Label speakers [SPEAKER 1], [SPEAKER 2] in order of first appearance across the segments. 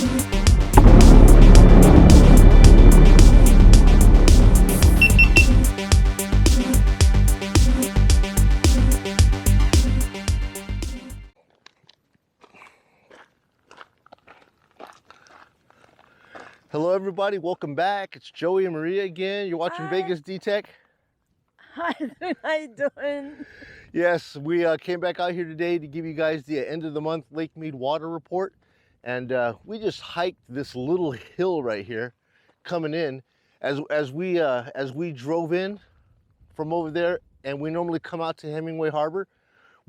[SPEAKER 1] Hello everybody, welcome back. It's Joey and Maria again. You're watching VegasDtech.
[SPEAKER 2] Hi, how you doing?
[SPEAKER 1] Yes, we came back out here today to give you guys the end of the month Lake Mead water report. And we just hiked this little hill right here coming in. As we drove in from over there, and we normally come out to Hemingway Harbor,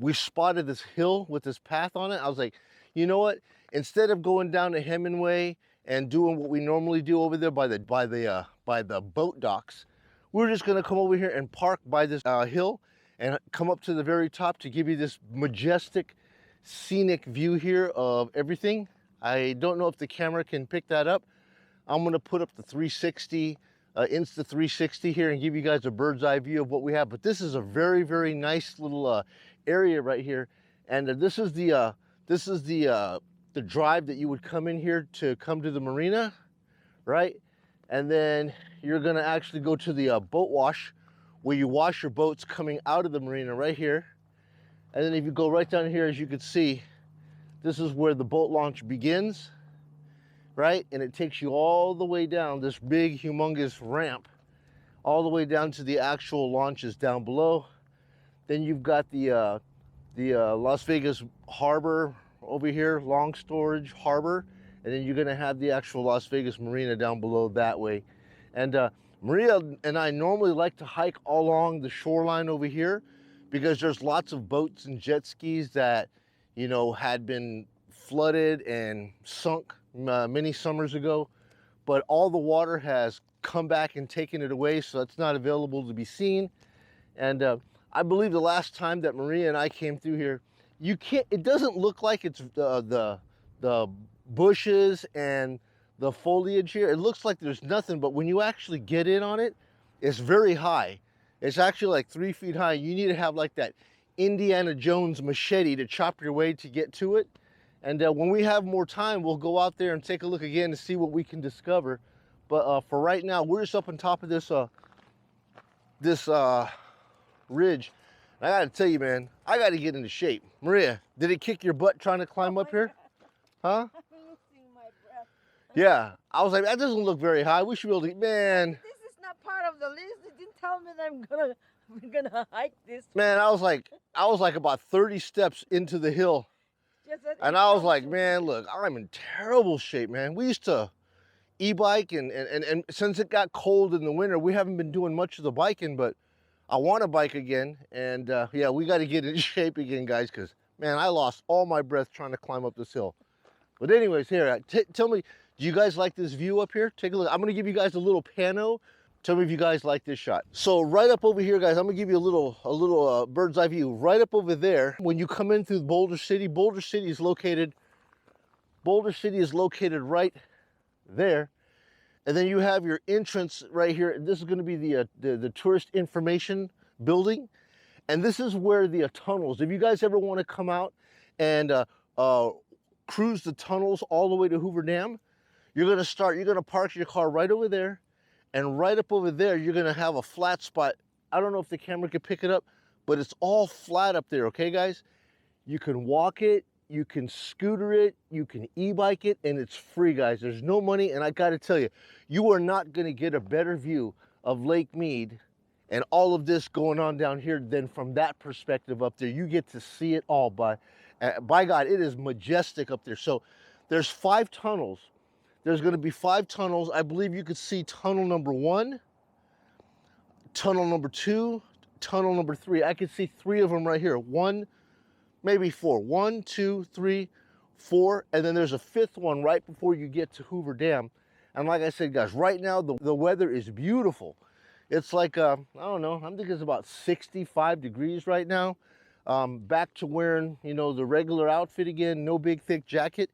[SPEAKER 1] we spotted this hill with this path on it. I was like, you know what? Instead of going down to Hemingway and doing what we normally do over there by the boat docks, we're just gonna come over here and park by this hill and come up to the very top to give you this majestic scenic view here of everything. I don't know if the camera can pick that up. I'm gonna put up the 360, Insta360 here and give you guys a bird's eye view of what we have. But this is a very, very nice little area right here. And this is the drive that you would come in here to come to the marina, right? And then you're gonna actually go to the boat wash, where you wash your boats coming out of the marina right here. And then if you go right down here, as you can see, this is where the boat launch begins, right? And it takes you all the way down this big, humongous ramp, all the way down to the actual launches down below. Then you've got the Las Vegas Harbor over here, long storage harbor, and then you're gonna have the actual Las Vegas Marina down below that way. And Maria and I normally like to hike all along the shoreline over here because there's lots of boats and jet skis that, you know, had been flooded and sunk many summers ago, but all the water has come back and taken it away, so it's not available to be seen. And I believe the last time that Maria and I came through here, you can't, it doesn't look like it's the bushes and the foliage here. It looks like there's nothing, but when you actually get in on it, it's very high. It's actually like 3 feet high. You need to have like that Indiana Jones machete to chop your way to get to it. And when we have more time, we'll go out there and take a look again to see what we can discover. But for right now, we're just up on top of this ridge. I gotta tell you, man, I gotta get into shape. Maria, did it kick your butt trying to climb up here? Huh?
[SPEAKER 2] I'm losing my breath.
[SPEAKER 1] Yeah, I was like, that doesn't look very high. We should be able to, man.
[SPEAKER 2] This is not part of the list. They didn't tell me that we're gonna hike this.
[SPEAKER 1] Man, I was like about 30 steps into the hill. And I was like, man, look, I'm in terrible shape, man. We used to e-bike and since it got cold in the winter, we haven't been doing much of the biking, but I want to bike again. And yeah, we got to get in shape again, guys, because, man, I lost all my breath trying to climb up this hill. But anyways, here, tell me, do you guys like this view up here? Take a look. I'm going to give you guys a little pano. Tell me if you guys like this shot. So right up over here, guys, I'm going to give you a little bird's eye view. Right up over there, when you come in through Boulder City is located right there. And then you have your entrance right here. This is going to be the tourist information building. And this is where the tunnels, if you guys ever want to come out and cruise the tunnels all the way to Hoover Dam, you're going to park your car right over there. And right up over there, you're going to have a flat spot. I don't know if the camera can pick it up, but it's all flat up there, okay, guys? You can walk it, you can scooter it, you can e-bike it, and it's free, guys. There's no money, and I got to tell you, you are not going to get a better view of Lake Mead and all of this going on down here than from that perspective up there. You get to see it all. By God, it is majestic up there. So there's 5 tunnels. There's going to be 5 tunnels. I believe you could see tunnel number 1, tunnel number 2, tunnel number 3. I could see 3 of them right here. 1, maybe 4. 1, 2, 3, 4. And then there's a 5th one right before you get to Hoover Dam. And like I said, guys, right now the weather is beautiful. It's like, I don't know, I think it's about 65 degrees right now. Back to wearing, you know, the regular outfit again, no big thick jacket.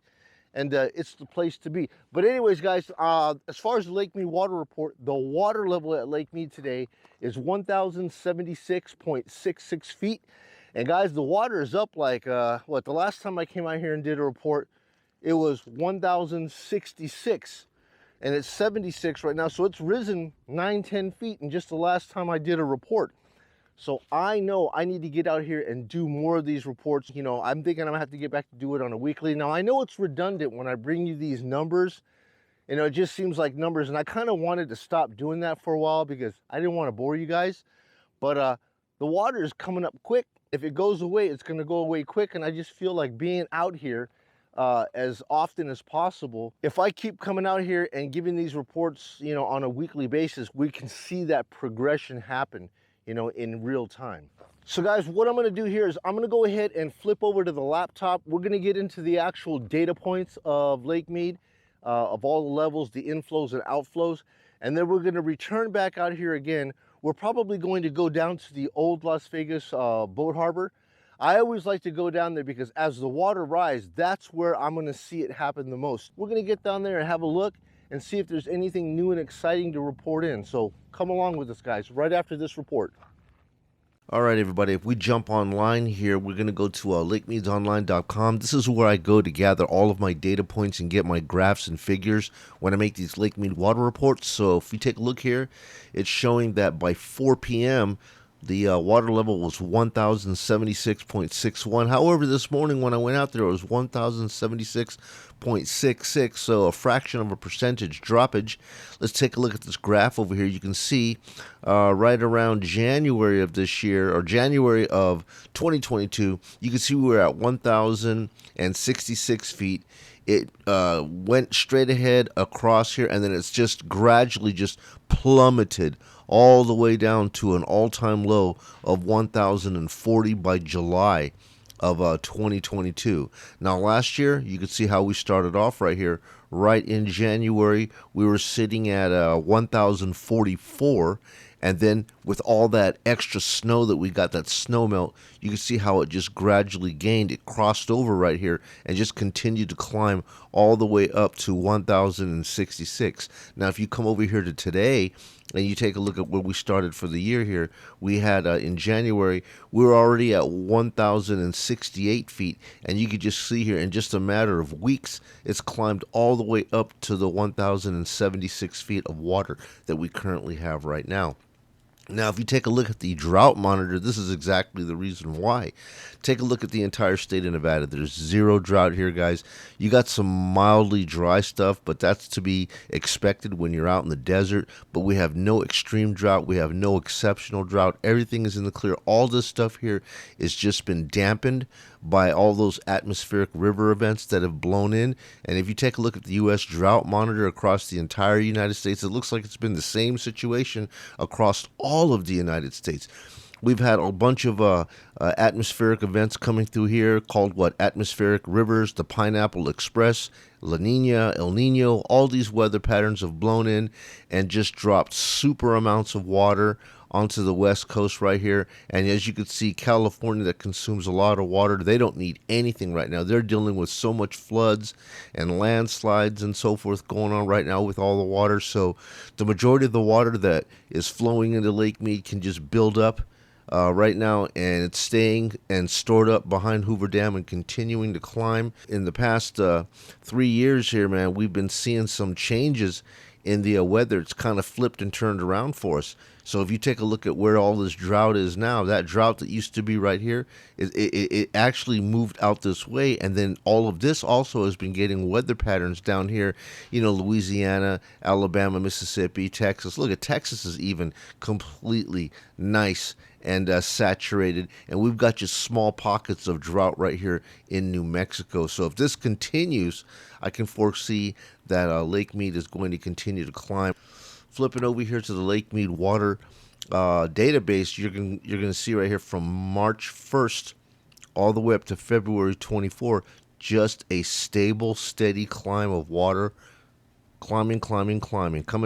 [SPEAKER 1] And it's the place to be. But anyways, guys, as far as the Lake Mead water report, the water level at Lake Mead today is 1,076.66 feet. And guys, the water is up like, what, the last time I came out here and did a report, it was 1,066, and it's 76 right now. So it's risen 9-10 feet in just the last time I did a report. So I know I need to get out here and do more of these reports. You know, I'm thinking I'm gonna have to get back to do it on a weekly. Now I know it's redundant when I bring you these numbers. You know, it just seems like numbers, and I kind of wanted to stop doing that for a while because I didn't want to bore you guys. But the water is coming up quick. If it goes away, it's gonna go away quick, and I just feel like being out here as often as possible. If I keep coming out here and giving these reports, you know, on a weekly basis, we can see that progression happen, you know, in real time. So guys, what I'm gonna do here is I'm gonna go ahead and flip over to the laptop. We're gonna get into the actual data points of Lake Mead, of all the levels, the inflows and outflows, and then we're gonna return back out here again. We're probably going to go down to the old Las Vegas boat harbor. I always like to go down there because as the water rises, that's where I'm gonna see it happen the most. We're gonna get down there and have a look and see if there's anything new and exciting to report in. So come along with us, guys, right after this report. All right, everybody, if we jump online here, we're going to go to lakemeadsonline.com. This is where I go to gather all of my data points and get my graphs and figures when I make these Lake Mead water reports. So if we take a look here, it's showing that by 4 p.m., the water level was 1,076.61. However, this morning when I went out there, it was 1,076.66, so a fraction of a percentage droppage. Let's take a look at this graph over here. You can see right around January of this year, or January of 2022, you can see we were at 1,066 feet. It went straight ahead across here, and then it's just gradually just plummeted all the way down to an all-time low of 1,040 by July of 2022. Now last year, you could see how we started off right here. Right in January, we were sitting at 1,044, and then with all that extra snow that we got, that snow melt, you can see how it just gradually gained. It crossed over right here and just continued to climb all the way up to 1,066. Now, if you come over here to today, and you take a look at where we started for the year here, we had in January, we were already at 1,068 feet. And you could just see here in just a matter of weeks, it's climbed all the way up to the 1,076 feet of water that we currently have right now. Now, if you take a look at the drought monitor, this is exactly the reason why. Take a look at the entire state of Nevada. There's zero drought here, guys. You got some mildly dry stuff, but that's to be expected when you're out in the desert. But we have no extreme drought. We have no exceptional drought. Everything is in the clear. All this stuff here has just been dampened by all those atmospheric river events that have blown in. And if you take a look at the U.S. drought monitor across the entire United States, it looks like it's been the same situation across all of the United States. We've had a bunch of atmospheric events coming through here called atmospheric rivers, the Pineapple Express, La Nina, El Nino. All these weather patterns have blown in and just dropped super amounts of water onto the west coast right here. And as you can see, California, that consumes a lot of water, they don't need anything right now. They're dealing with so much floods and landslides and so forth going on right now with all the water. So the majority of the water that is flowing into Lake Mead can just build up right now, and it's staying and stored up behind Hoover Dam and continuing to climb. In the past 3 years here, man, we've been seeing some changes in the weather. It's kind of flipped and turned around for us. So if you take a look at where all this drought is now, that drought that used to be right here, it actually moved out this way. And then all of this also has been getting weather patterns down here, you know, Louisiana, Alabama, Mississippi, Texas. Look at Texas is even completely nice and saturated, and we've got just small pockets of drought right here in New Mexico. So if this continues, I can foresee that Lake Mead is going to continue to climb. Flipping over here to the Lake Mead water database, you're going to see right here from March 1st all the way up to February 24, just a stable, steady climb of water. Climbing. Coming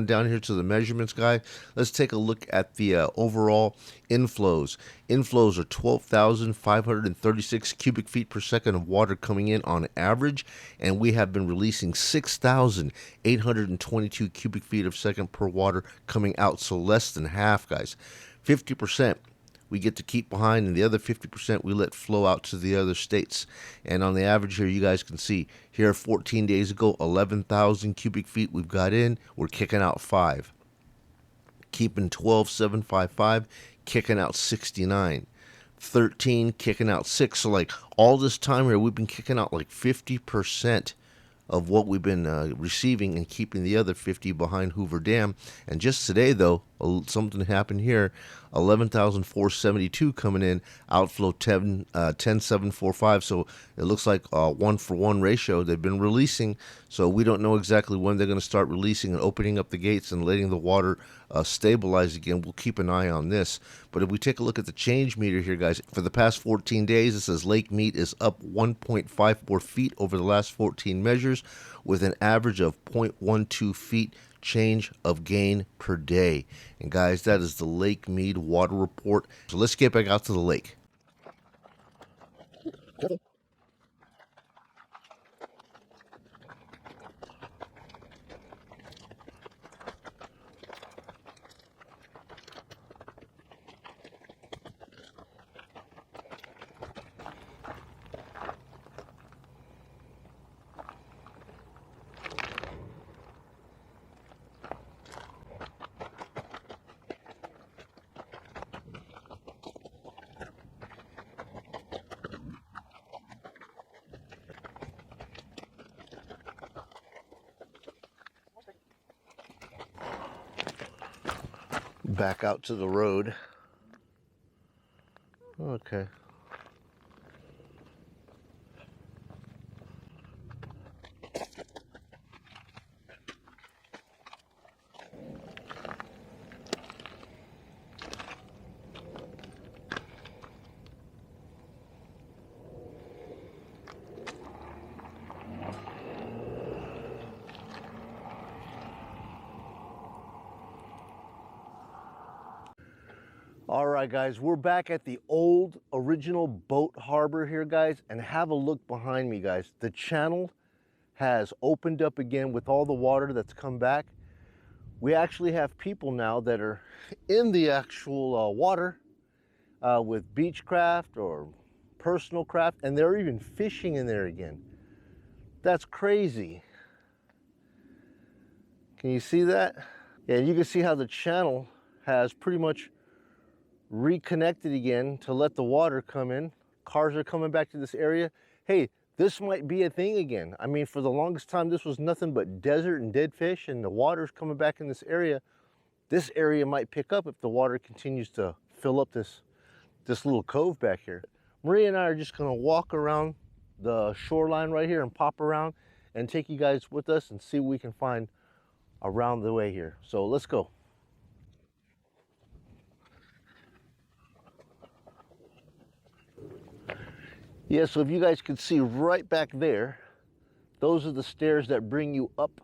[SPEAKER 1] down here to the measurements, guy, let's take a look at the overall inflows. Inflows are 12,536 cubic feet per second of water coming in on average, and we have been releasing 6,822 cubic feet of second per water coming out, so less than half, guys. 50% we get to keep behind, and the other 50% we let flow out to the other states. And on the average here, you guys can see here 14 days ago, 11,000 cubic feet we've got in. We're kicking out 5. Keeping 12,755, kicking out 69. 13, kicking out 6. So like all this time here, we've been kicking out like 50% of what we've been receiving and keeping the other 50 behind Hoover Dam. And just today, though, something happened here. 11,472 coming in, outflow 10,745. So it looks like a 1-for-1 ratio. They've been releasing, so we don't know exactly when they're going to start releasing and opening up the gates and letting the water stabilize again. We'll keep an eye on this. But if we take a look at the change meter here, guys, for the past 14 days, it says Lake Mead is up 1.54 feet over the last 14 measures, with an average of 0.12 feet change of gain per day. And guys, that is the Lake Mead water report. So let's get back out to the lake. Back out to the road. Okay. All right, guys, we're back at the old original boat harbor here, guys, and have a look behind me, guys. The channel has opened up again with all the water that's come back. We actually have people now that are in the actual water with beechcraft or personal craft, and they're even fishing in there again. That's crazy. Can you see that? Yeah, you can see how the channel has pretty much reconnected again to let the water come in. Cars are coming back to this area. Hey, this might be a thing again. I mean, for the longest time, this was nothing but desert and dead fish, and the water's coming back in this area. This area might pick up if the water continues to fill up this little cove back here. Maria and I are just gonna walk around the shoreline right here and pop around and take you guys with us and see what we can find around the way here. So let's go. Yeah, so if you guys can see right back there, those are the stairs that bring you up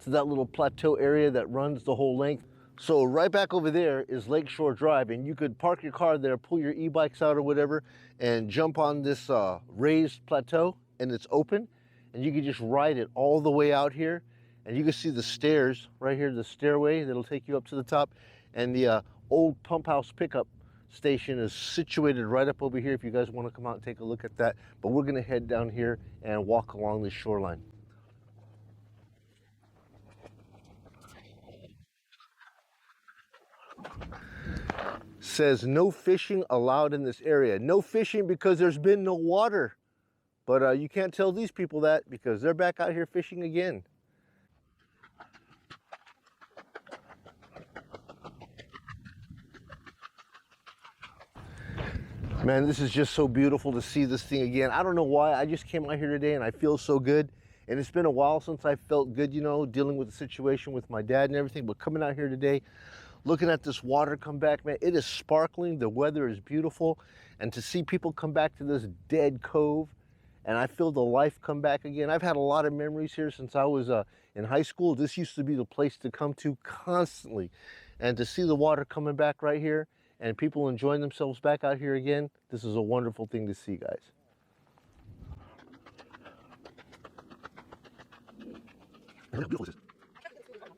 [SPEAKER 1] to that little plateau area that runs the whole length. So right back over there is Lakeshore Drive, and you could park your car there, pull your e-bikes out or whatever, and jump on this raised plateau, and it's open, and you can just ride it all the way out here, and you can see the stairs right here, the stairway that'll take you up to the top, and the old pump house pickup station is situated right up over here if you guys want to come out and take a look at that. But we're going to head down here and walk along the shoreline. Says no fishing allowed in this area. No fishing because there's been no water. But you can't tell these people that because they're back out here fishing again. Man, this is just so beautiful to see this thing again. I don't know why, I just came out here today and I feel so good. And it's been a while since I felt good, you know, dealing with the situation with my dad and everything. But coming out here today, looking at this water come back, man, it is sparkling. The weather is beautiful. And to see people come back to this dead cove, and I feel the life come back again. I've had a lot of memories here since I was in high school. This used to be the place to come to constantly. And to see the water coming back right here, and people enjoying themselves back out here again, this is a wonderful thing to see, guys. How beautiful is this?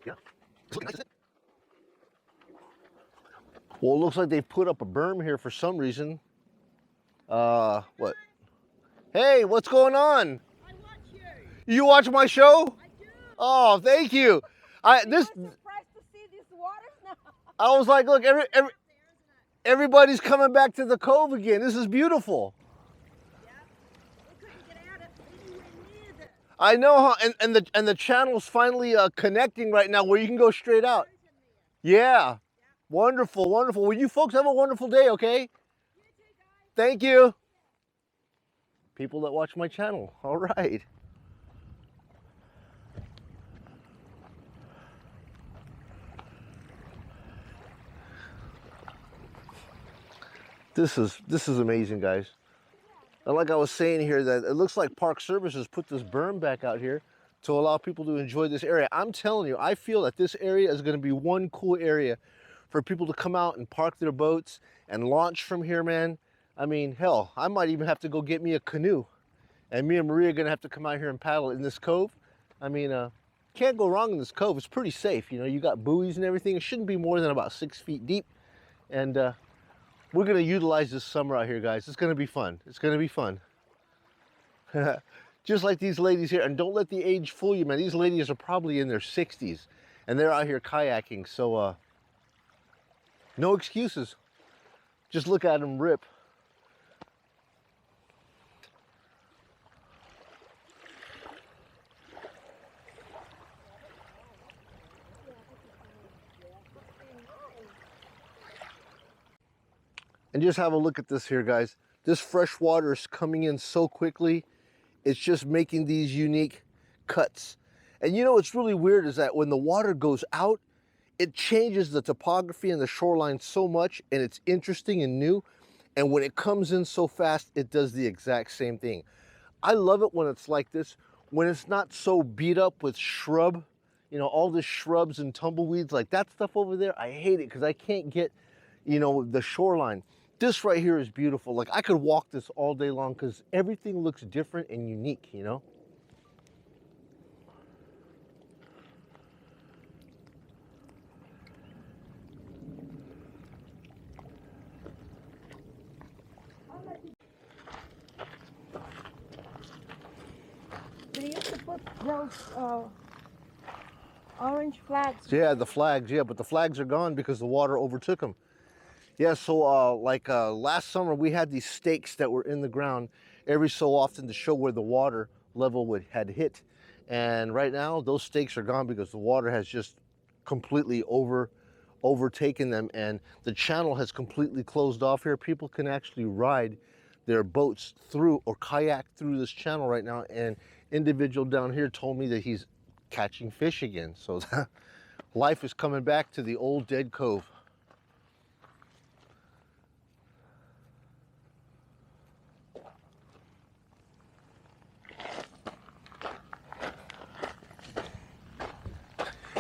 [SPEAKER 1] Yeah. It's looking nice, isn't it? Well, it looks like they put up a berm here for some reason. What? Hey, what's going on?
[SPEAKER 2] I watch you.
[SPEAKER 1] You watch my show?
[SPEAKER 2] I do.
[SPEAKER 1] Oh, thank you.
[SPEAKER 2] I'm surprised to see these waters now.
[SPEAKER 1] I was like, look, everybody's coming back to the cove again. This is beautiful.
[SPEAKER 2] Yeah. We couldn't get out of anywhere near this.
[SPEAKER 1] I know, huh? And the channel's finally connecting right now where you can go straight out. Yeah. Wonderful, wonderful. Well, you folks have a wonderful day, okay? Thank you. People that watch my channel. All right. This is amazing, guys. And like I was saying here, that it looks like Park Services put this berm back out here to allow people to enjoy this area. I'm telling you, I feel that this area is going to be one cool area for people to come out and park their boats and launch from here, man. I mean, hell, I might even have to go get me a canoe. And me and Maria are going to have to come out here and paddle in this cove. I mean, can't go wrong in this cove. It's pretty safe. You know, you got buoys and everything. It shouldn't be more than about 6 feet deep. And we're going to utilize this summer out here, guys. It's going to be fun. It's going to be fun. Just like these ladies here. And don't let the age fool you, man. These ladies are probably in their 60s. And they're out here kayaking. So, no excuses. Just look at them rip. And just have a look at this here, guys. This fresh water is coming in so quickly. It's just making these unique cuts. And you know what's really weird is that when the water goes out, it changes the topography and the shoreline so much, and it's interesting and new. And when it comes in so fast, it does the exact same thing. I love it when it's like this, when it's not so beat up with shrub, you know, all the shrubs and tumbleweeds, like that stuff over there. I hate it because I can't get, you know, the shoreline. This right here is beautiful. Like I could walk this all day long because everything looks different and unique, you know?
[SPEAKER 2] They used to put those orange flags.
[SPEAKER 1] Yeah, the flags, yeah, but the flags are gone because the water overtook them. Yeah, so last summer we had these stakes that were in the ground every so often to show where the water level had hit. And right now those stakes are gone because the water has just completely overtaken them, and the channel has completely closed off here. People can actually ride their boats through or kayak through this channel right now, and individual down here told me that he's catching fish again. So life is coming back to the old dead cove.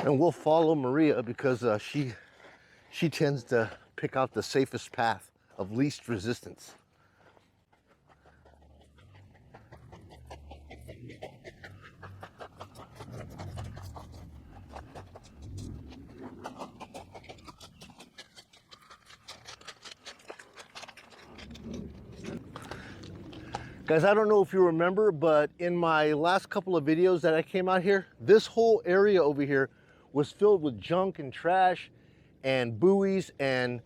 [SPEAKER 1] And we'll follow Maria because she tends to pick out the safest path of least resistance. Guys, I don't know if you remember, but in my last couple of videos that I came out here, this whole area over here was filled with junk and trash and buoys and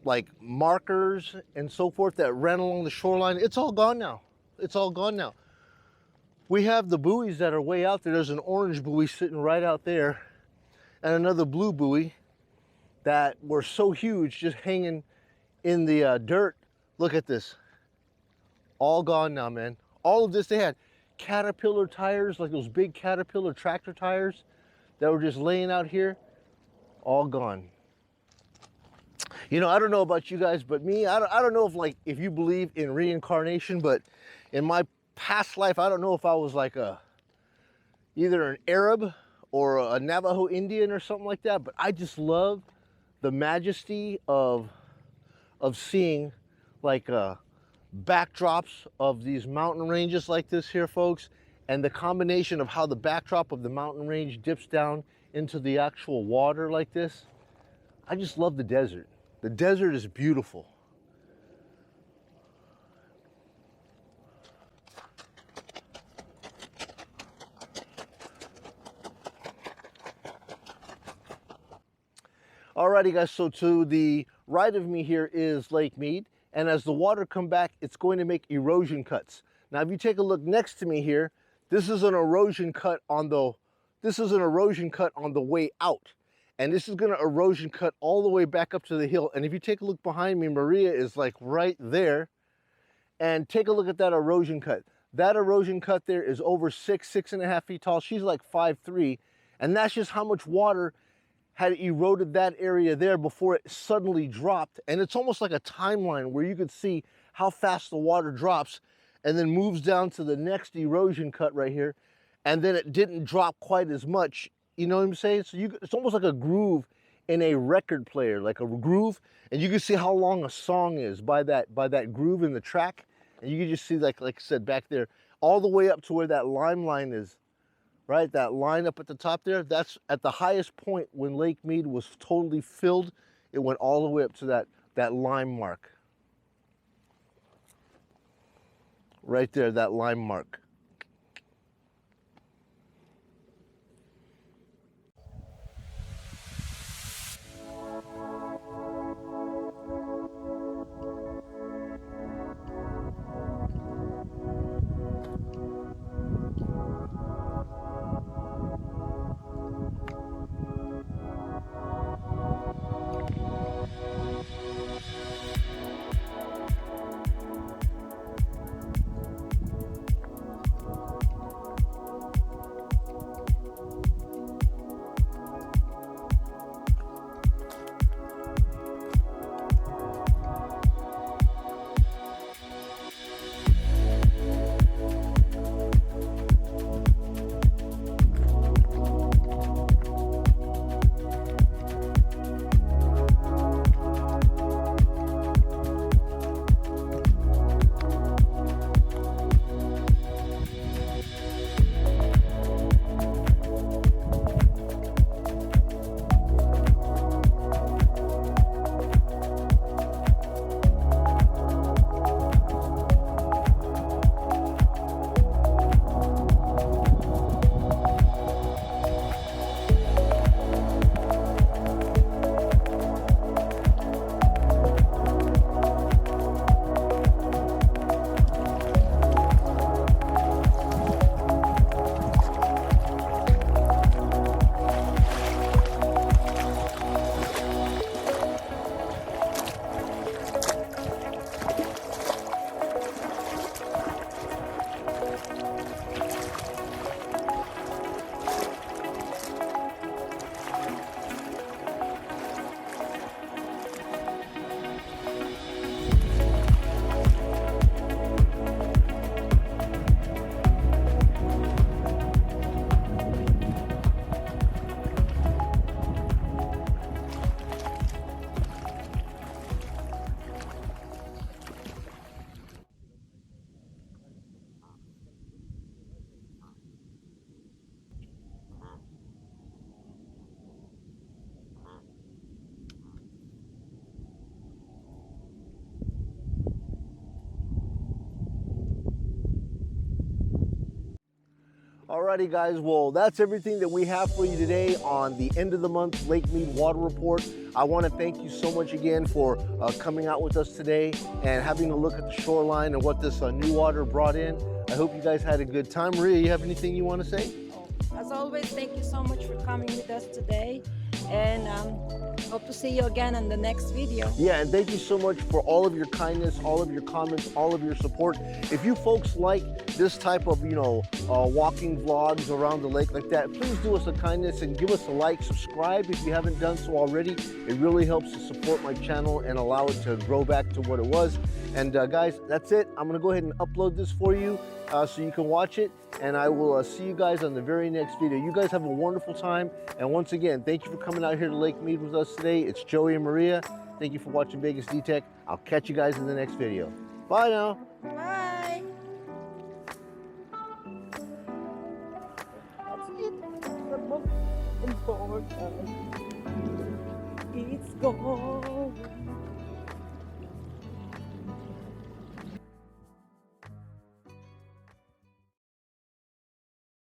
[SPEAKER 1] like markers and so forth that ran along the shoreline. It's all gone now. It's all gone now. We have the buoys that are way out there. There's an orange buoy sitting right out there and another blue buoy that were so huge just hanging in the dirt. Look at this. All gone now, man. All of this, they had Caterpillar tires, like those big Caterpillar tractor tires that were just laying out here. All gone. You know, I don't know about you guys, but me, I don't know if you believe in reincarnation, but in my past life, I don't know if I was like either an Arab or a Navajo Indian or something like that, but I just love the majesty of seeing like backdrops of these mountain ranges like this here, folks, and the combination of how the backdrop of the mountain range dips down into the actual water like this. I just love the desert. The desert is beautiful. Alrighty guys, so to the right of me here is Lake Mead, and as the water come back, it's going to make erosion cuts. Now if you take a look next to me here, this is an erosion cut on the way out. And this is gonna erosion cut all the way back up to the hill. And if you take a look behind me, Maria is like right there. And take a look at that erosion cut. That erosion cut there is over 6.5 feet tall. She's like 5'3", and that's just how much water had eroded that area there before it suddenly dropped. And it's almost like a timeline where you could see how fast the water drops and then moves down to the next erosion cut right here. And then it didn't drop quite as much, you know what I'm saying? So it's almost like a groove in a record player, like a groove, and you can see how long a song is by that groove in the track. And you can just see, like I said, back there, all the way up to where that lime line is, right? That line up at the top there, that's at the highest point when Lake Mead was totally filled. It went all the way up to that lime mark. Right there, that lime mark. Alrighty guys, well that's everything that we have for you today on the end of the month Lake Mead Water Report. I want to thank you so much again for coming out with us today and having a look at the shoreline and what this new water brought in. I hope you guys had a good time. Maria, you have anything you want to say?
[SPEAKER 2] As always, thank you so much for coming with us today, and hope to see you again in the next video.
[SPEAKER 1] Yeah, and thank you so much for all of your kindness, all of your comments, all of your support. If you folks like this type of, walking vlogs around the lake like that, please do us a kindness and give us a like, subscribe if you haven't done so already. It really helps to support my channel and allow it to grow back to what it was. And guys, that's it. I'm gonna go ahead and upload this for you so you can watch it, and I will see you guys on the very next video. You guys have a wonderful time, and once again, thank you for coming out here to Lake Mead with us today. It's Joey and Maria. Thank you for watching VegasDtech. I'll catch you guys in the next video. Bye now.
[SPEAKER 2] Bye. That's it. It's going